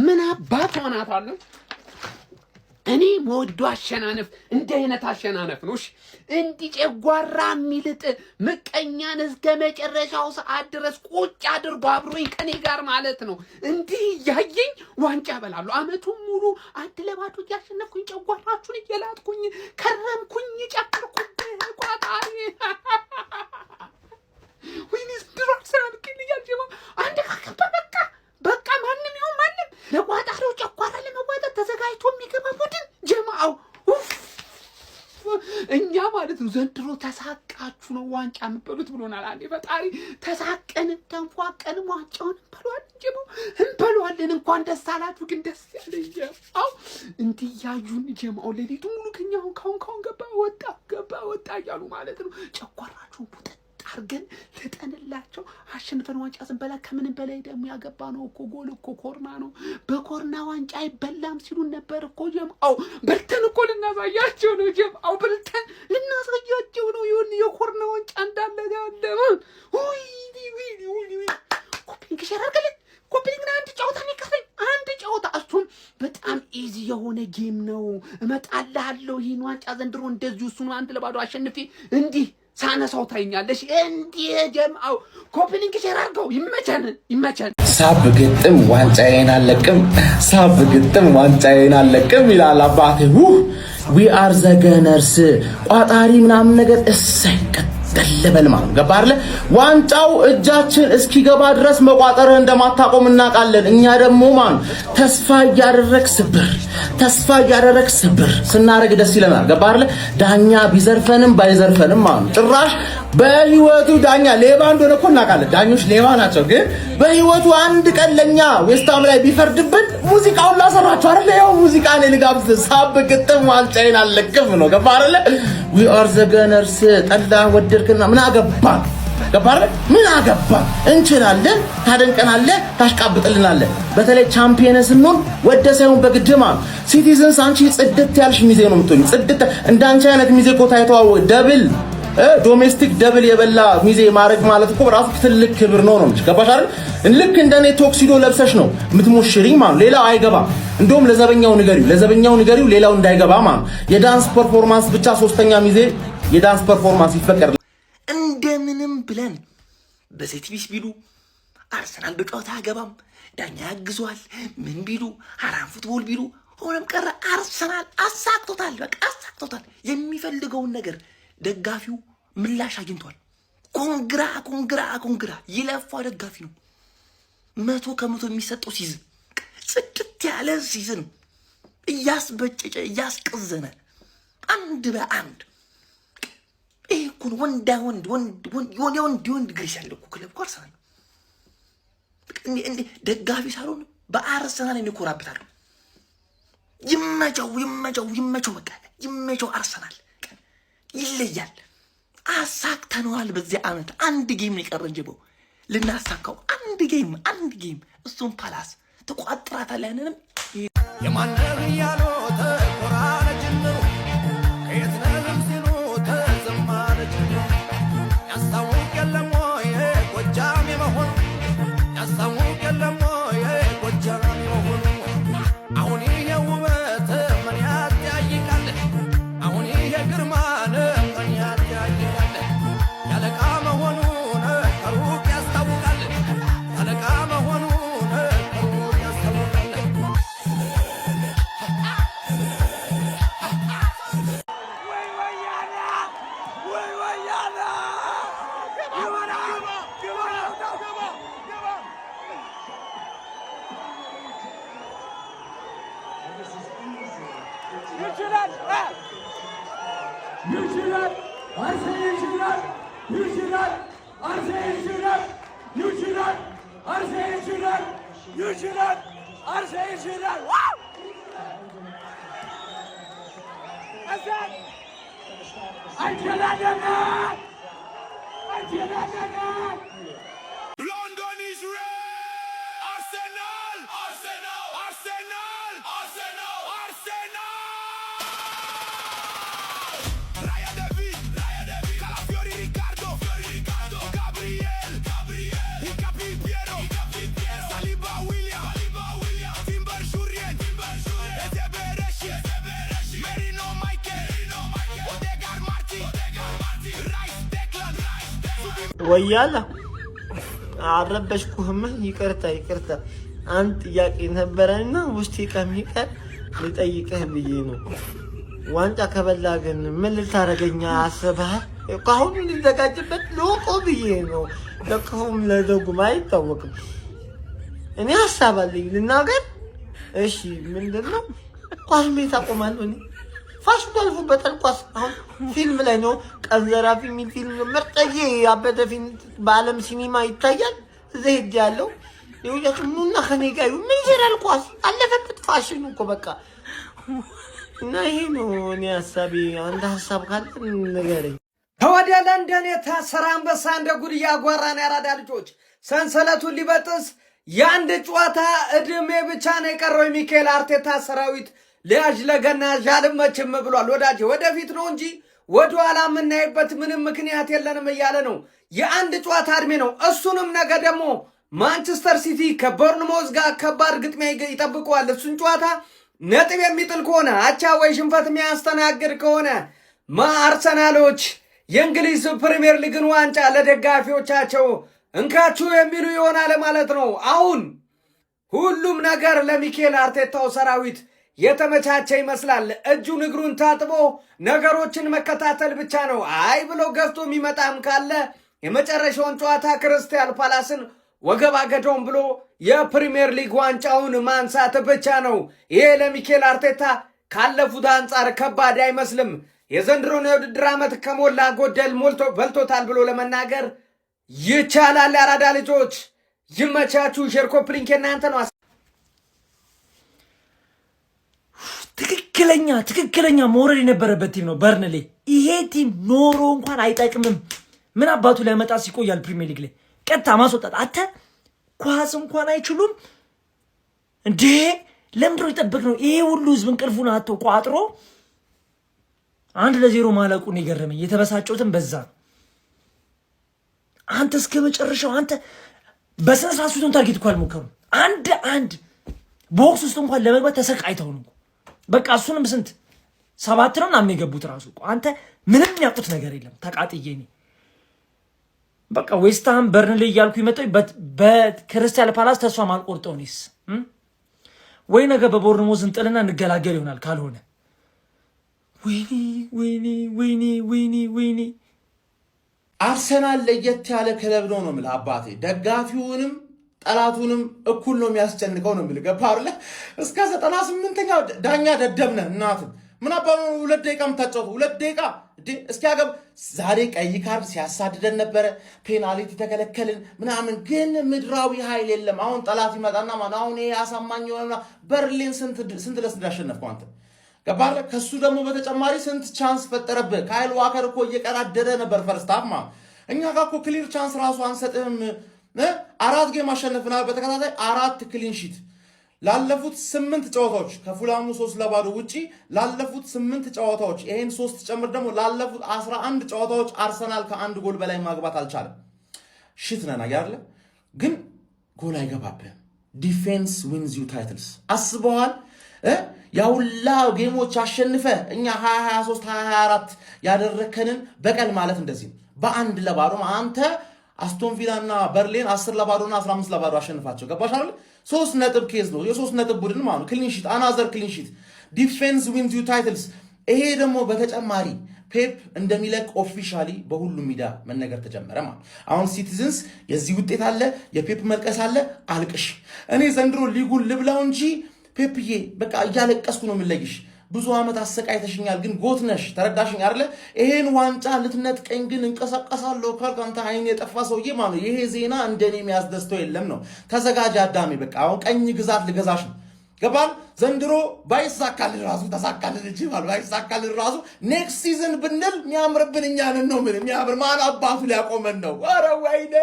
ምን አባት ሆናታለሁ እኔ ሞዶ አሸናነፍ እንደ አይነት አሸናነፍ ነው እሺ እንዲጨጓራ ሚልጥ ምቀኛን እስከ መጨረሻው ሰዓት ድረስ ቁጭ አድርጎ አብሮኝ ከኔ ጋር ማለት ነው እንዲህ ያየኝ ዋንጫ በላሉ አመቱን ሙሉ አንድ ለባዶ ያሸነፍኩኝ ጨጓራችሁን እየላጥኩኝ ከረምኩኝ ጨፍርኩኝ ቋጣሪ ወይኔስ ድሮስ ሳልከኝ ያጀማ አንድ በቃ ማንንም ይሁን ማንንም ለቋጣሪው ጨጓራ ለመዋጣት ተዘጋጅቶ የሚገባ ቡድን ጀማው እኛ ማለት ነው ዘንድሮ ተሳቃችሁ ነው ዋንጫ የምትበሉት ብሎናል አንዴ ፈጣሪ ተሳቀን ተንፏቀን ዋንጫውን እንበሏለን እንኳን ደስ አላችሁ ግን ደስ ያለኝ አው እንዲያዩን ጀማው ለሊቱ ሙሉ ከኛው ካውን ገባ ወጣ እያሉ ማለት ነው ጨጓራችሁ ቡጥ አርገን ተጠንላቸው አሸንፈን ዋንጫ ስንበላ ከምን በላይ ደግሞ ያገባነው እኮ ጎል እኮ ኮርና ነው በኮርና ዋንጫ አይበላም ሲሉን ነበር እኮ ጀማው በልተን እኮ ልናሳያቸው ነው ጀማው በልተን ልናሳያቸው ነው ይሁን የኮርና ዋንጫ እንዳለ ያለው ወይ ኮፒንግ ሸራርገለ ኮፒንግ አንድ ጨዋታ ነው አንድ ጨዋታ እሱም በጣም ኢዚ የሆነ ጌም ነው እመጣልሃለሁ ይሄን ዋንጫ ዘንድሮ እንደዚህ እሱን አንድ ለባዶ አሸንፌ እንዲህ ሳነሳው ታይኛለሽ እንዴ ጀማው ኮፒሊንግ ሼር አድርገው ይመቸን ሳብ ግጥም ዋንጫዬን አለቅም ይላል አባቴ ዊ አር ዘ ገነርስ ቋጣሪ ምናምን ነገር እሰይ ቀደለበል ማለት ገባ አይደል ዋንጫው እጃችን እስኪገባ ድረስ መቋጠርህ እንደማታቆም እናቃለን እኛ ደግሞ ማን ተስፋ ያደረክ ስብር ስናረግ ደስ ይለናል ገባ አይደል ዳኛ ቢዘርፈንም ባይዘርፈንም ማለት ጭራሽ በህይወቱ ዳኛ ሌባ እንደሆነ እኮ እናቃለን ዳኞች ሌባ ናቸው ግን በህይወቱ አንድ ቀን ለኛ ዌስታም ላይ ቢፈርድብን ሙዚቃውን ላሰራችሁ አይደል ያው ሙዚቃ ላይ ልጋብዝ ሳብ ግጥም ዋንጫዬን አለቅም ነው ገባ አይደል ዊ አር ዘ ገነርስ ጠላ ወደድክና ምን አገባ ገባ አይደል ምን አገባ እንችላለን ታደንቀናለህ ታሽቃብጥልናለህ በተለይ ቻምፒየንስ ነው ወደ ሳይሆን በግድማ ሲቲዝንስ አንቺ ጽድት ያልሽ ሚዜ ነው የምትሆኚ ጽድት እንዳንቺ አይነት ሚዜ እኮ ታይቷው ደብል ዶሜስቲክ ደብል የበላ ሚዜ ማረግ ማለት እኮ ራሱ ትልቅ ክብር ነው ገባሽ አይደል ልክ እንደኔ ቶክሲዶ ለብሰሽ ነው የምትሞሽሪኝ ማለት ሌላው አይገባ እንደውም ለዘበኛው ንገሪው ሌላው እንዳይገባ ማለት የዳንስ ፐርፎርማንስ ብቻ ሶስተኛ ሚዜ የዳንስ ፐርፎርማንስ ይፈቀድ እንደምንም ብለን በሴቲቪስ ቢሉ አርሰናል በጨዋታ አገባም ዳኛ ያግዟል ምን ቢሉ አራም ፉትቦል ቢሉ ሆነም ቀረ አርሰናል አሳክቶታል በቃ አሳክቶታል የሚፈልገውን ነገር ደጋፊው ምላሽ አግኝቷል ኮንግራ ይለፋው ደጋፊ ነው 100% የሚሰጠው ሲዝን ጽድት ያለ ሲዝን እያስበጨጨ እያስቀዘነ አንድ በአንድ ወንድ ግሪስ ያለው ክለብ አርሰናል እንዴ ደጋፊ ሳይሆን በአርሰናል እንኮራበታል ይመቸው በቃ ይመቸው አርሰናል ይለያል አሳክተነዋል በዚህ አመት አንድ ጌም ነው የቀረን ጀበው ልናሳካው አንድ ጌም እሱም ፓላስ ተቋጥራታለንም የማንደር ያለው ተቆራረጅ ነው ከየትነም ሲሉ ተዘማረጅ ነው ያስታውቅ የለም ወይ ጎጃም የመሆን ያስታውቅ የለም ወይ ጎጃም የመሆን አሁን ይሄ ውበት ምን ያጠያይቃል አሁን ይሄ ግርማ ምን ያጠያይቃል ያለቃ መሆኑን ከሩቅ ያስታውቃል ያለቃ መሆኑን ከሩቅ ያስታውቃል London is red. Arsenal. Raya David, Calafiori Riccardo, Gabriel, Incapi Piero, Saliba William, Timber ወያላ አረበሽኩህም ይቅርታ አንድ ጥያቄ ነበረና ውስጤ ከሚቀር ልጠይቅህ ብዬ ነው ዋንጫ ከበላ ግን ምን ልታረገኛ አስበሃል ካሁን ልዘጋጅበት ሎቆ ብዬ ነው ለከሁም ለደጉም አይታወቅም እኔ ሐሳብ አለኝ ልናገር እሺ ምንድነው ኳስ ሜት አቆማለሁ እኔ ፋሽን አልፎበታል ኳስ አሁን ፊልም ላይ ነው ቀንዘራፊ የሚል ፊልም ምርጥዬ ያበደ ፊልም በዓለም ሲኒማ ይታያል ዘይድ ያለው ይኸውላችሁ ኑና ከኔ ጋር ምን ይሰራል ኳስ አለፈበት ፋሽን እኮ በቃ እና ይሄ ነው እኔ ሐሳቤ አንድ ሐሳብ ካለ ንገረኝ ተወደ ለንደን የታሰረ አንበሳ እንደ ጉድ እያጓራን ያራዳ ልጆች ሰንሰለቱን ሊበጥስ የአንድ ጨዋታ እድሜ ብቻ ነው የቀረው የሚካኤል አርቴታ ሰራዊት ለያዥ ለገናዥ አልመችም ብሏል ወዳጄ ወደፊት ነው እንጂ ወደኋላ የምናይበት ምንም ምክንያት የለንም እያለ ነው የአንድ ጨዋታ እድሜ ነው እሱንም ነገ ደግሞ ማንቸስተር ሲቲ ከቦርንሞዝ ጋር ከባድ ግጥሚያ ይጠብቀዋል እሱን ጨዋታ ነጥብ የሚጥል ከሆነ አቻ ወይ ሽንፈት የሚያስተናግድ ከሆነ አርሰናሎች የእንግሊዝ ፕሪሚየር ሊግን ዋንጫ ለደጋፊዎቻቸው እንካችሁ የሚሉ ይሆናል ማለት ነው አሁን ሁሉም ነገር ለሚካኤል አርቴታው ሰራዊት የተመቻቸ ይመስላል እጁን እግሩን ታጥቦ ነገሮችን መከታተል ብቻ ነው አይ ብሎ ገፍቶ የሚመጣም ካለ የመጨረሻውን ጨዋታ ክሪስታል ፓላስን ወገባ ገዶም ብሎ የፕሪሚየር ሊግ ዋንጫውን ማንሳት ብቻ ነው ይሄ ለሚካኤል አርቴታ ካለፉት አንጻር ከባድ አይመስልም የዘንድሮን የውድድር ዓመት ከሞላ ጎደል በልቶታል ብሎ ለመናገር ይቻላል ያራዳ ልጆች ይመቻችሁ ሼር ኮፒ ሊንክ እናንተ ነው ትክክለኛ መውረድ የነበረበት ቲም ነው በርንሌ ይሄ ቲም ኖሮ እንኳን አይጠቅምም ምን አባቱ ሊያመጣ ሲቆያል ፕሪሚየር ሊግ ላይ ቀጥታ ማስወጣት አተ ኳስ እንኳን አይችሉም እንዴ ለምድሮ ይጠብቅ ነው ይሄ ሁሉ ህዝብ እንቅልፉን አጥቶ ቋጥሮ 1-0 ማለቁን ይገርመኝ የተበሳጨውትን በዛ አንተ እስከ መጨረሻው አንተ በሰንሳሱን ታርጌት እንኳን ሞከሩ አንድ ቦክስ ውስጥ እንኳን ለመግባት ተሰቃይተው ነው በቃ እሱንም ስንት 7 ነው ምናምን የገቡት ራሱ አንተ ምንም ያጡት ነገር የለም ተቃጥዬ ነው በቃ ዌስትሃም በርንሌ እያልኩ ይመጣው በክሪስታል ፓላስ ተስፋ ማልቆርጠው ነውስ ወይ ነገ በቦርንሞዝ እንጥልና እንገላገል ይሆናል ካልሆነ ወይኔ አርሰናል ለየት ያለ ክለብ ነው የምልህ አባቴ ደጋፊውንም ጠላቱንም እኩል ነው የሚያስጨንቀው ነው የምልህ ገባህ አይደል እስከ 98ኛው ዳኛ ደደብነ እናት ምን አባኑ 2 ደቂቃ መታጨው 2 ደቂቃ እስኪ ያገብ ዛሬ ቀይ ካርድ ሲያሳድደን ነበር ፔናልቲ ተከለከልን ምናምን ግን ምድራዊ ኃይል የለም አሁን ጠላት ይመጣና ማን አሁን ይሄ አሳማኝ የሆነና በርሊን ስንት ለስ እንዳሸነፈው አንተ ገባህ ከሱ ደግሞ በተጨማሪ ስንት ቻንስ ፈጠረብህ ካይል ዋከር እኮ እየቀራደደ ነበር ፈርስታፍ ማ እኛ ጋር እኮ ክሊር ቻንስ ራሱ አንሰጥህም 4 ጌም አሸነፍናል በተከታታይ 4 ክሊን ሺት ላለፉት 8 ጨዋታዎች ከፉላሙ 3-0 ውጪ ላለፉት 8 ጨዋታዎች ይሄን 3 ጨምር ደግሞ ላለፉት 11 ጨዋታዎች አርሰናል ከአንድ ጎል በላይ ማግባት አልቻለም ሽት ነና ያለ ግን ጎል አይገባብህም ዲፌንስ ዊንዝ ዩ ታይትልስ አስበዋል ያውላ ጌሞች አሸንፈ እኛ 2023 2024 ያደረከንን በቀል ማለት እንደዚህ በ1-0 አንተ አስቶን ቪላና በርሊን 10-0 እና 15-0 አሸንፋቸው ገባሽ አይደል 3 ነጥብ ኬዝ ነው የ3 ነጥብ ቡድን ማለት ክሊን ሺት አናዘር ክሊን ሺት ዲፌንስ ዊንዝ ዩ ታይትልስ ይሄ ደግሞ በተጨማሪ ፔፕ እንደሚለቅ ኦፊሻሊ በሁሉም ሚዲያ መነገር ተጀመረ ማለት አሁን ሲቲዝንስ የዚህ ውጤት አለ የፔፕ መልቀስ አለ አልቅሽ እኔ ዘንድሮ ሊጉን ልብላው እንጂ ፔፕዬ በቃ እያለቀስኩ ነው የምለይሽ ብዙ አመት አሰቃይተሽኛል ግን ጎትነሽ ተረዳሽኝ አይደለ ይሄን ዋንጫ ልትነጥቀኝ ግን እንቀሳቀሳለሁ ካልካንተ አይን የጠፋ ሰውዬ ማለት ይሄ ዜና እንደኔ የሚያስደስተው የለም ነው ተዘጋጅ አዳሜ በቃ አሁን ቀኝ ግዛት ልገዛሽ ነው ገባል ዘንድሮ ባይሳካል ራሱ ተሳካል እንጂ ማለት ባይሳካል ራሱ ኔክስት ሲዝን ብንል የሚያምርብን እኛን ነው ምን የሚያምር ማን አባቱ ሊያቆመን ነው ኧረ ወይኔ